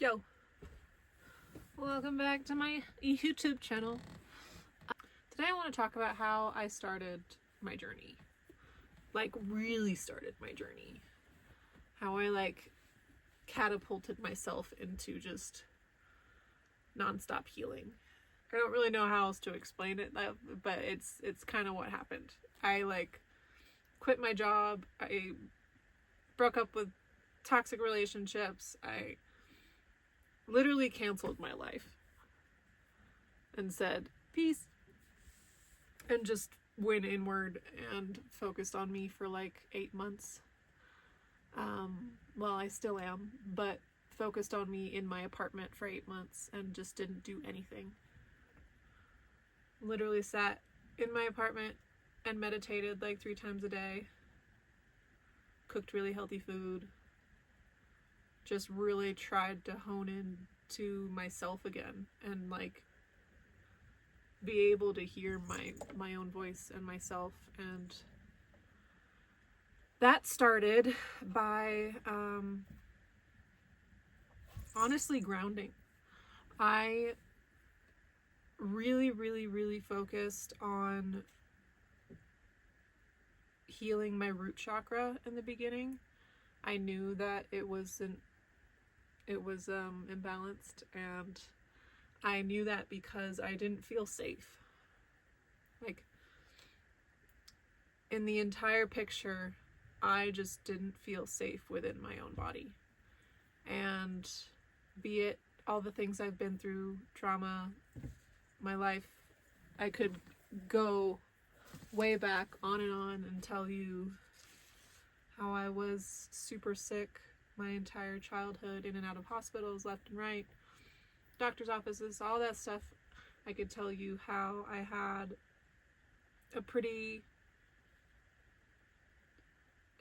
Yo, welcome back to my YouTube channel. Today I want to talk about how I started my journey. Like, really started my journey. How I catapulted myself into just nonstop healing. I don't really know how else to explain it, but it's kind of what happened. I quit my job. I broke up with toxic relationships. I literally canceled my life and said peace, and just went inward and focused on me for 8 months. Well, I still am, but focused on me in my apartment for 8 months and just didn't do anything. Literally sat in my apartment and meditated 3 times a day, cooked really healthy food, just really tried to hone in to myself again and be able to hear my own voice and myself. And that started by honestly grounding. I really focused on healing my root chakra in the beginning. I knew that it was imbalanced, and I knew that because I didn't feel safe. In the entire picture, I just didn't feel safe within my own body. And be it all the things I've been through, trauma, my life, I could go way back on and tell you how I was super sick my entire childhood, in and out of hospitals left and right, doctor's offices, all that stuff. I could tell you how I had a pretty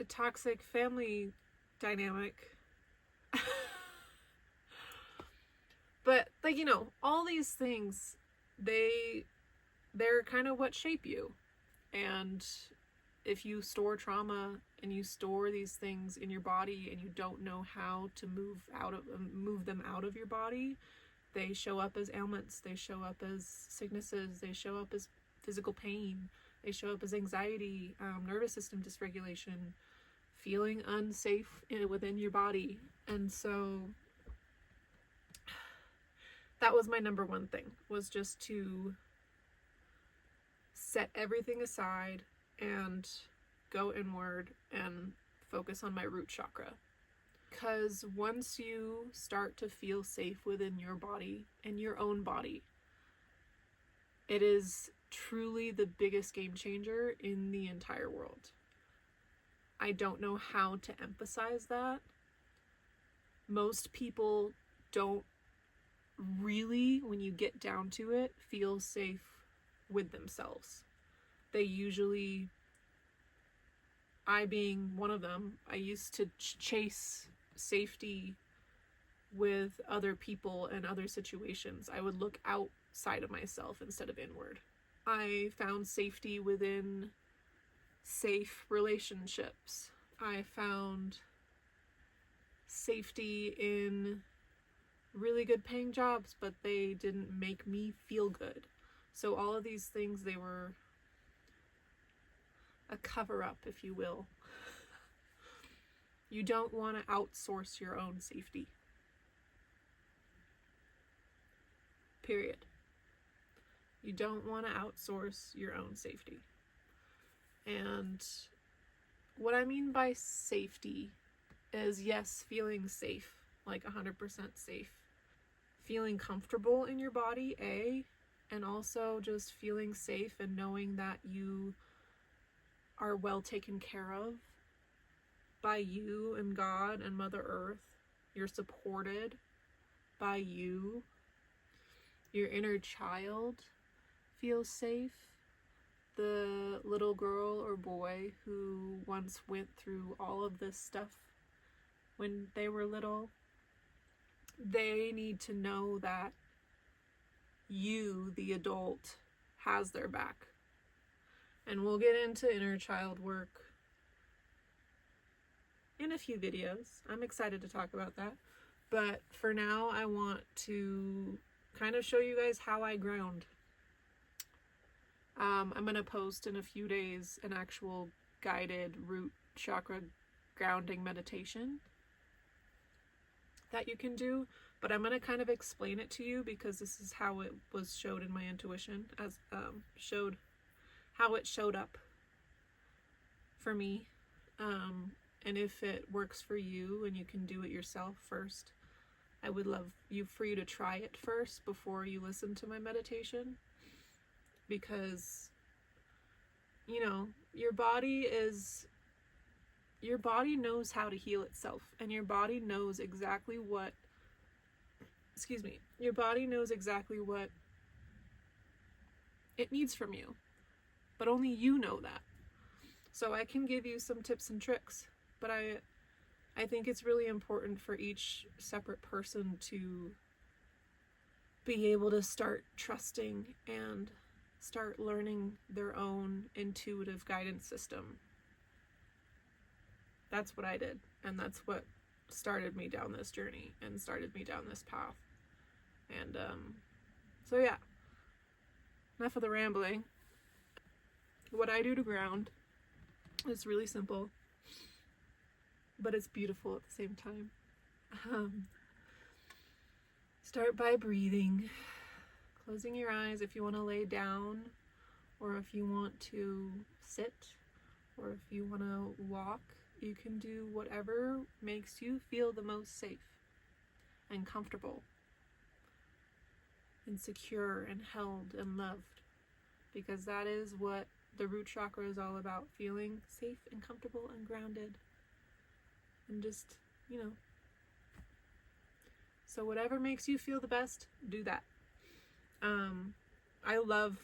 toxic family dynamic. But all these things, they're kind of what shape you. And if you store trauma and you store these things in your body and you don't know how to move them out of your body, they show up as ailments, they show up as sicknesses, they show up as physical pain, they show up as anxiety, nervous system dysregulation, feeling unsafe within your body. And so that was my number one thing, was just to set everything aside and go inward and focus on my root chakra. Because once you start to feel safe within your body and your own body, it is truly the biggest game changer in the entire world. I don't know how to emphasize that. Most people don't really, when you get down to it, feel safe with themselves. They usually, I being one of them, I used to chase safety with other people and other situations. I would look outside of myself instead of inward. I found safety within safe relationships. I found safety in really good paying jobs, but they didn't make me feel good. So all of these things, they were a cover-up, if you will. You don't want to outsource your own safety. Period. You don't want to outsource your own safety. And what I mean by safety is, yes, feeling safe, 100% safe. Feeling comfortable in your body, and also just feeling safe and knowing that you are well taken care of by you and God and Mother Earth. You're supported by you. Your inner child feels safe. The little girl or boy who once went through all of this stuff when they were little, they need to know that you, the adult, has their back. And we'll get into inner child work in a few videos. I'm excited to talk about that. But for now, I want to kind of show you guys how I ground. I'm going to post in a few days an actual guided root chakra grounding meditation that you can do, but I'm going to kind of explain it to you because this is how it was showed in my intuition, as showed how it showed up for me. And if it works for you and you can do it yourself first, I would love for you to try it first before you listen to my meditation, because your body knows how to heal itself, and your body knows exactly what it needs from you, but only you know that. So I can give you some tips and tricks, but I think it's really important for each separate person to be able to start trusting and start learning their own intuitive guidance system. That's what I did, and that's what started me down this journey and started me down this path. And so yeah, enough of the rambling. What I do to ground is really simple, but it's beautiful at the same time. Start by breathing, closing your eyes if you want to lay down, or if you want to sit, or if you want to walk. You can do whatever makes you feel the most safe and comfortable and secure and held and loved, because that is what the root chakra is all about, feeling safe and comfortable and grounded and just, so whatever makes you feel the best, do that. I love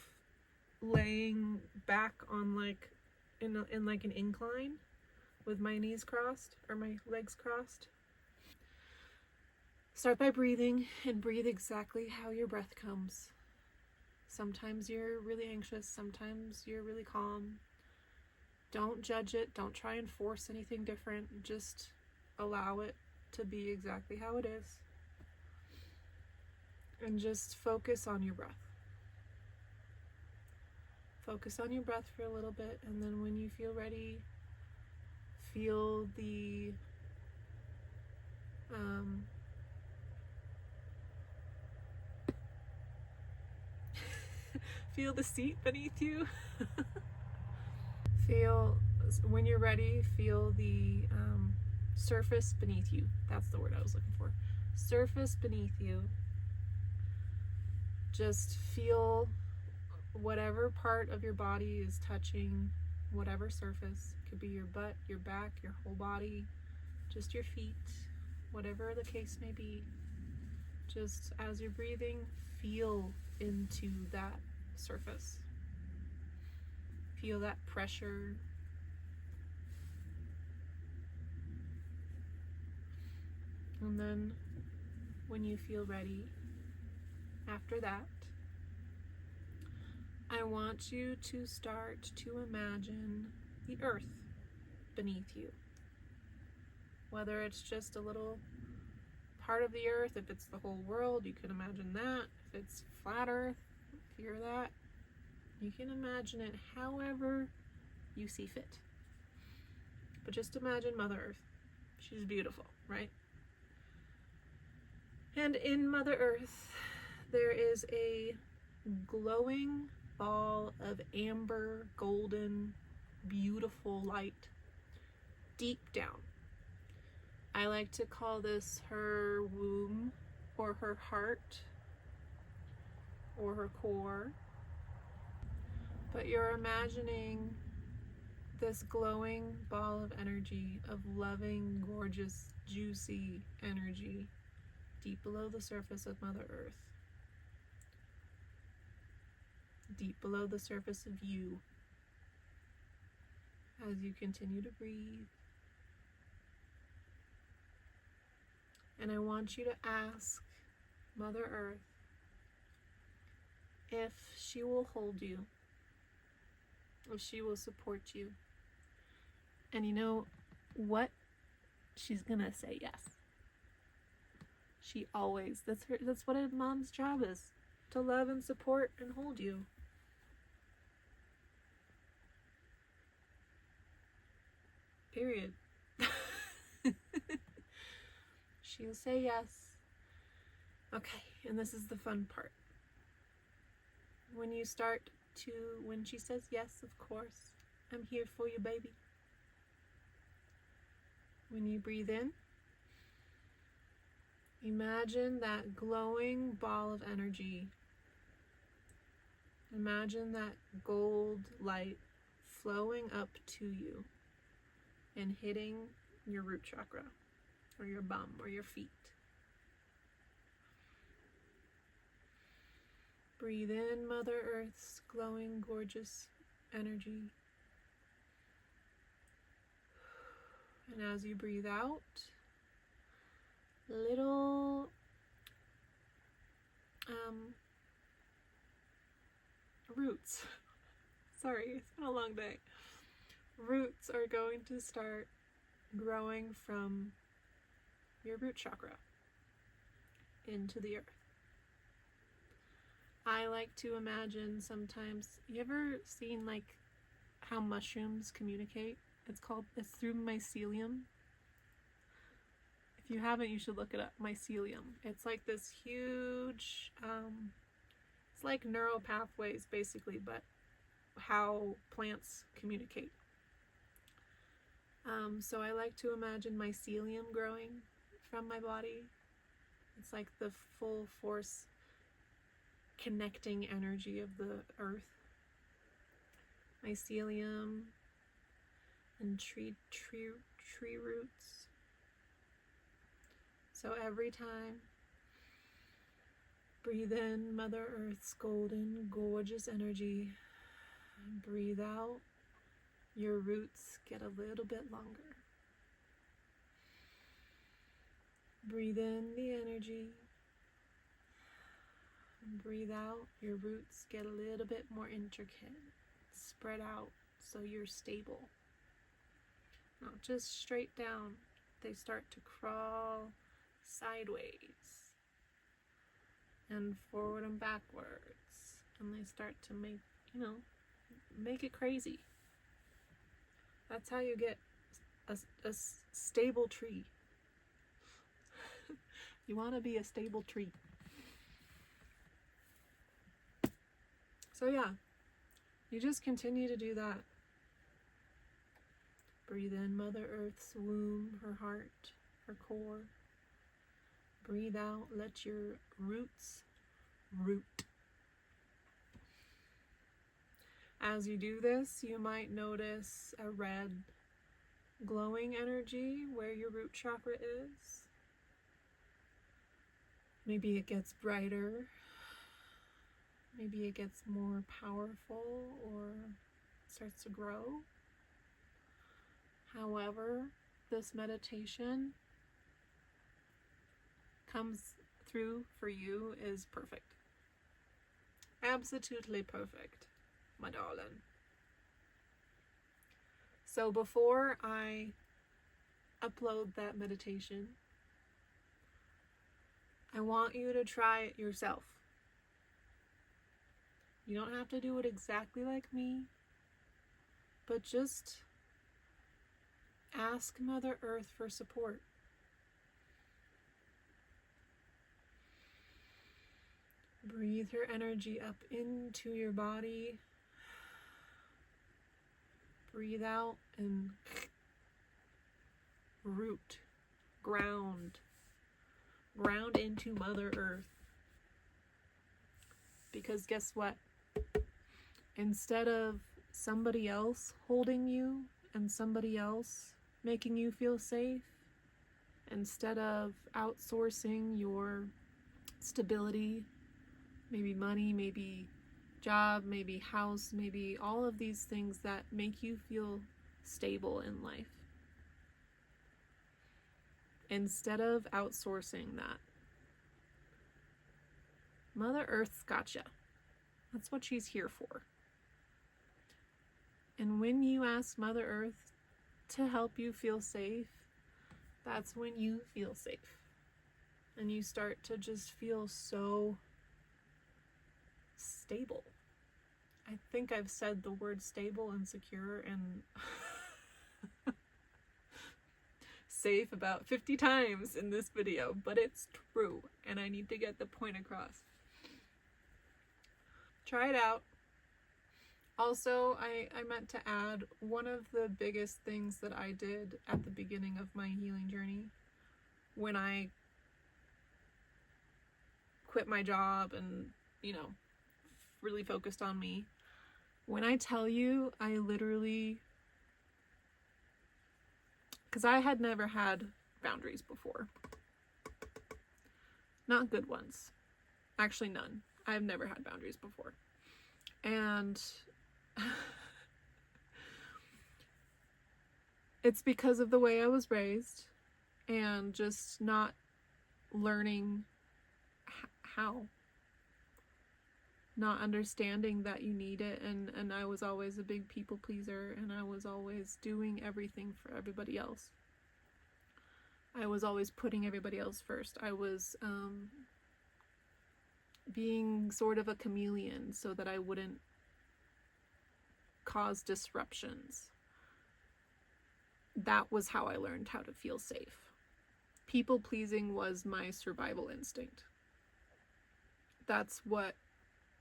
laying back on in an incline with my knees crossed or my legs crossed. Start by breathing, and breathe exactly how your breath comes. Sometimes you're really anxious, sometimes you're really calm. Don't judge it, don't try and force anything different, just allow it to be exactly how it is. And just focus on your breath. Focus on your breath for a little bit, and then when you feel ready, feel the feel the seat beneath you. When you're ready, feel the surface beneath you. That's the word I was looking for. Surface beneath you. Just feel whatever part of your body is touching whatever surface. It could be your butt, your back, your whole body, just your feet, whatever the case may be. Just as you're breathing, feel into that surface. Feel that pressure. And then when you feel ready, after that, I want you to start to imagine the earth beneath you. Whether it's just a little part of the earth, if it's the whole world, you can imagine that. If it's flat earth, if you're that, you can imagine it however you see fit. But just imagine Mother Earth. She's beautiful, right? And in Mother Earth, there is a glowing ball of amber, golden, beautiful light deep down. I like to call this her womb, or her heart, or her core. But you're imagining this glowing ball of energy, of loving, gorgeous, juicy energy deep below the surface of Mother Earth. Deep below the surface of you, as you continue to breathe. And I want you to ask Mother Earth if she will hold you, if she will support you. And you know what? She's gonna say yes. She always, that's what a mom's job is, to love and support and hold you. Period. She'll say yes. Okay, and this is the fun part. When she says yes, of course, I'm here for you, baby. When you breathe in, imagine that glowing ball of energy. Imagine that gold light flowing up to you and hitting your root chakra, or your bum, or your feet. Breathe in Mother Earth's glowing, gorgeous energy. And as you breathe out, little roots. Sorry, it's been a long day. Roots are going to start growing from your root chakra into the earth. I like to imagine sometimes, you ever seen like how mushrooms communicate? It's through mycelium. If you haven't, you should look it up, mycelium. It's like this huge, it's like neural pathways basically, but how plants communicate. So I like to imagine mycelium growing from my body. It's like the full force connecting energy of the earth. Mycelium and tree roots. So every time, breathe in Mother Earth's golden, gorgeous energy. Breathe out, your roots get a little bit longer. Breathe in the energy. Breathe out, your roots get a little bit more intricate. Spread out so you're stable. Not just straight down. They start to crawl sideways and forward and backwards. And they start to make it crazy. That's how you get a stable tree. You want to be a stable tree. So yeah, you just continue to do that. Breathe in Mother Earth's womb, her heart, her core. Breathe out, let your roots root. As you do this, you might notice a red glowing energy where your root chakra is. Maybe it gets brighter. Maybe it gets more powerful or starts to grow. However, this meditation comes through for you is perfect. Absolutely perfect, my darling. So before I upload that meditation, I want you to try it yourself. You don't have to do it exactly like me, but just ask Mother Earth for support. Breathe her energy up into your body. Breathe out and root, ground into Mother Earth. Because guess what? Instead of somebody else holding you and somebody else making you feel safe, instead of outsourcing your stability, maybe money, maybe job, maybe house, maybe all of these things that make you feel stable in life, instead of outsourcing that, Mother Earth's gotcha. That's what she's here for. And when you ask Mother Earth to help you feel safe, that's when you feel safe. and you start to just feel so stable. I think I've said the word stable and secure and safe about 50 times in this video, but it's true, and I need to get the point across. Try it out. Also, I meant to add, one of the biggest things that I did at the beginning of my healing journey, when I quit my job and, you know, really focused on me, when I tell you, I literally, because I had never had boundaries before. Not good ones. Actually, none. I've never had boundaries before. And it's because of the way I was raised and just not learning how. Not understanding that you need it, and I was always a big people pleaser, and I was always doing everything for everybody else. I was always putting everybody else first. I was being sort of a chameleon so that I wouldn't cause disruptions. That was how I learned how to feel safe. People pleasing was my survival instinct. That's what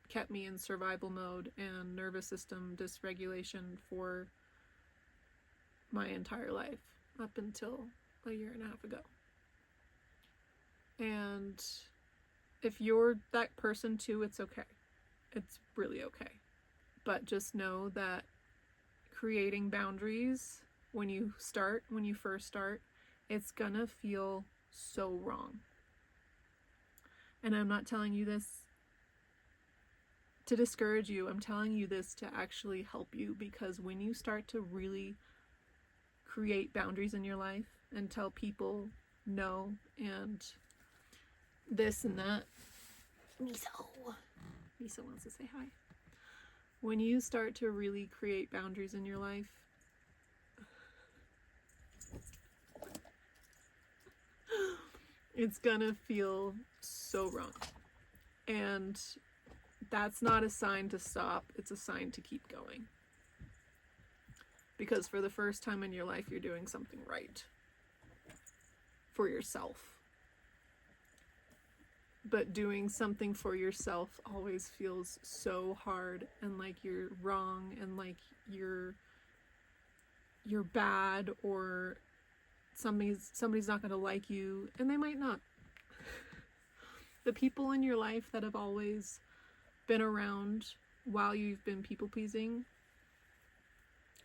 kept me in survival mode and nervous system dysregulation for my entire life up until a year and a half ago. And if you're that person too, it's okay. It's really okay. But just know that creating boundaries when you first start, it's gonna feel so wrong. And I'm not telling you this to discourage you. I'm telling you this to actually help you, because when you start to really create boundaries in your life and tell people no and this and that, Miso wants to say hi. When you start to really create boundaries in your life, it's gonna feel so wrong. And that's not a sign to stop, it's a sign to keep going. Because for the first time in your life, you're doing something right for yourself. But doing something for yourself always feels so hard and like you're wrong and like you're bad, or somebody's not going to like you, and they might not. The people in your life that have always been around while you've been people pleasing,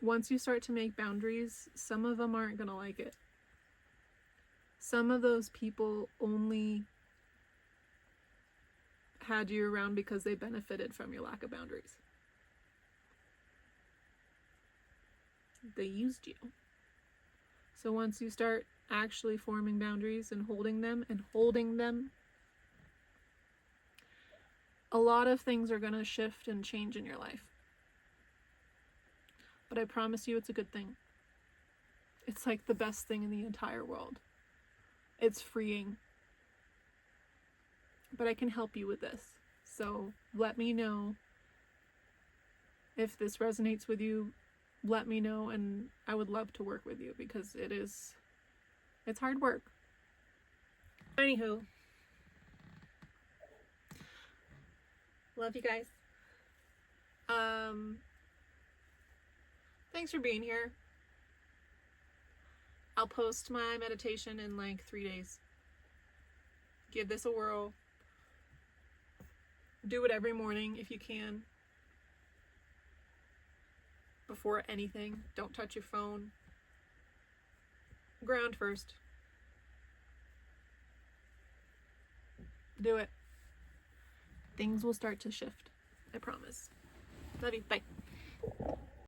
once you start to make boundaries, some of them aren't going to like it. Some of those people only had you around because they benefited from your lack of boundaries. They used you. So once you start actually forming boundaries and holding them, a lot of things are going to shift and change in your life. But I promise you, it's a good thing. It's like the best thing in the entire world. It's freeing. But I can help you with this. So let me know if this resonates with you. Let me know, and I would love to work with you, because it's hard work. Anywho, love you guys. Thanks for being here. I'll post my meditation in like 3 days. Give this a whirl. Do it every morning if you can. Before anything, don't touch your phone. Ground first. Do it. Things will start to shift. I promise. Love you. Bye.